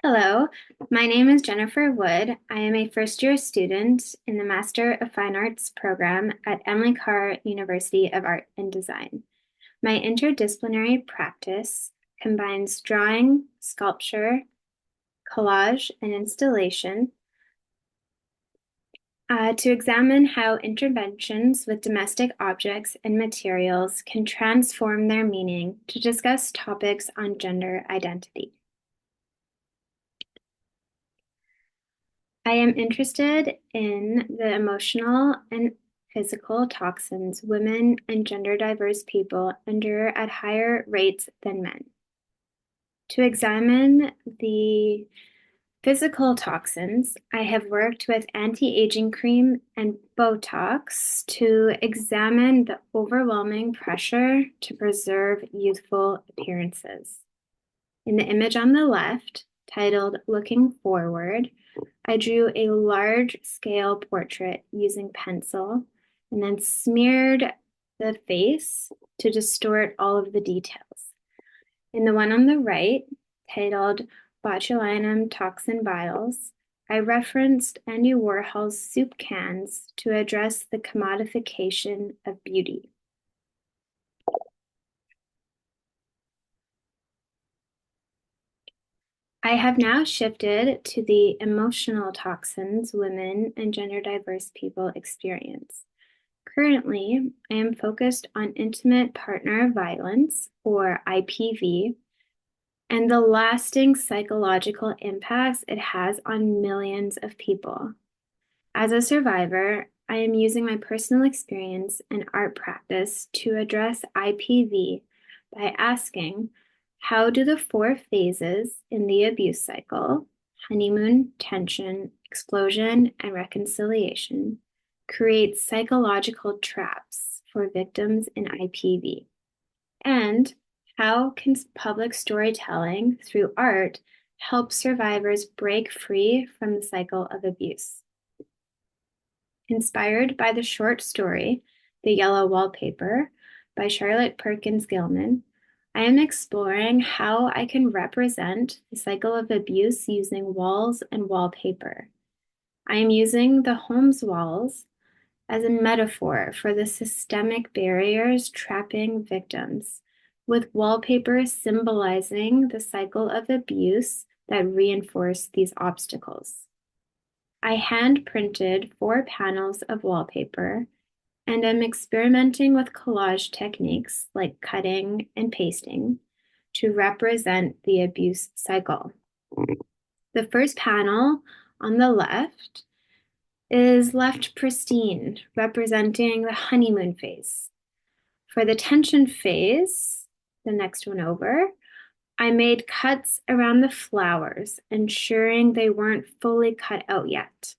Hello, my name is Jennifer Wood. I am a first year student in the Master of Fine Arts program at Emily Carr University of Art and Design. My interdisciplinary practice combines drawing, sculpture, collage, and installation to examine how interventions with domestic objects and materials can transform their meaning to discuss topics on gender identity. I am interested in the emotional and physical toxins women and gender diverse people endure at higher rates than men. To examine the physical toxins, I have worked with anti-aging cream and Botox to examine the overwhelming pressure to preserve youthful appearances. In the image on the left, titled Looking Forward, I drew a large-scale portrait using pencil and then smeared the face to distort all of the details. In the one on the right, titled Botulinum Toxin Vials, I referenced Andy Warhol's soup cans to address the commodification of beauty. I have now shifted to the emotional toxins women and gender diverse people experience. Currently, I am focused on intimate partner violence, or IPV, and the lasting psychological impacts it has on millions of people. As a survivor, I am using my personal experience and art practice to address IPV by asking, how do the four phases in the abuse cycle, honeymoon, tension, explosion, and reconciliation, create psychological traps for victims in IPV? And how can public storytelling through art help survivors break free from the cycle of abuse? Inspired by the short story, The Yellow Wallpaper, by Charlotte Perkins Gilman, I am exploring how I can represent the cycle of abuse using walls and wallpaper. I am using the home's walls as a metaphor for the systemic barriers trapping victims, with wallpaper symbolizing the cycle of abuse that reinforce these obstacles. I hand printed 4 panels of wallpaper and am experimenting with collage techniques like cutting and pasting to represent the abuse cycle. The first panel on the left is left pristine, representing the honeymoon phase. For the tension phase, the next one over, I made cuts around the flowers, ensuring they weren't fully cut out yet.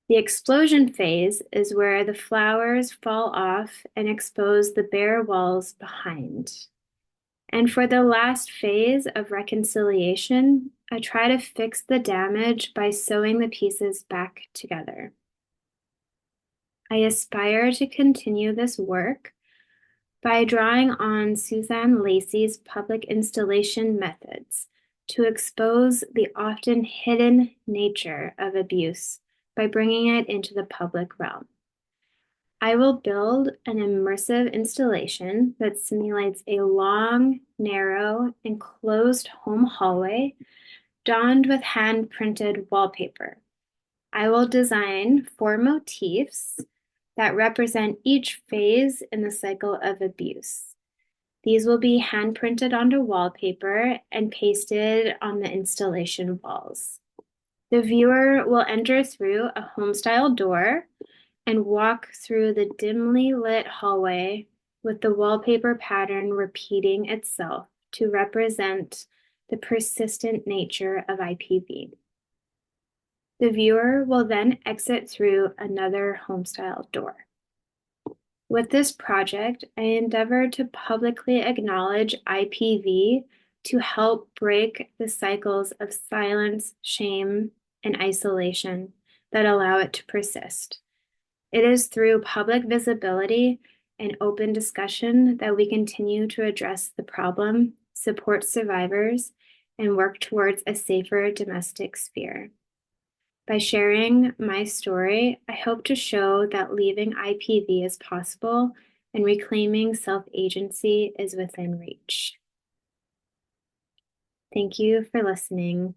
The explosion phase is where the flowers fall off and expose the bare walls behind. And for the last phase of reconciliation, I try to fix the damage by sewing the pieces back together. I aspire to continue this work by drawing on Suzanne Lacey's public installation methods to expose the often hidden nature of abuse by bringing it into the public realm. I will build an immersive installation that simulates a long, narrow, enclosed home hallway donned with hand-printed wallpaper. I will design 4 motifs that represent each phase in the cycle of abuse. These will be hand-printed onto wallpaper and pasted on the installation walls. The viewer will enter through a home-style door and walk through the dimly lit hallway with the wallpaper pattern repeating itself to represent the persistent nature of IPV. The viewer will then exit through another home-style door. With this project, I endeavored to publicly acknowledge IPV to help break the cycles of silence, shame, and isolation that allow it to persist. It is through public visibility and open discussion that we continue to address the problem, support survivors, and work towards a safer domestic sphere. By sharing my story, I hope to show that leaving IPV is possible and reclaiming self-agency is within reach. Thank you for listening.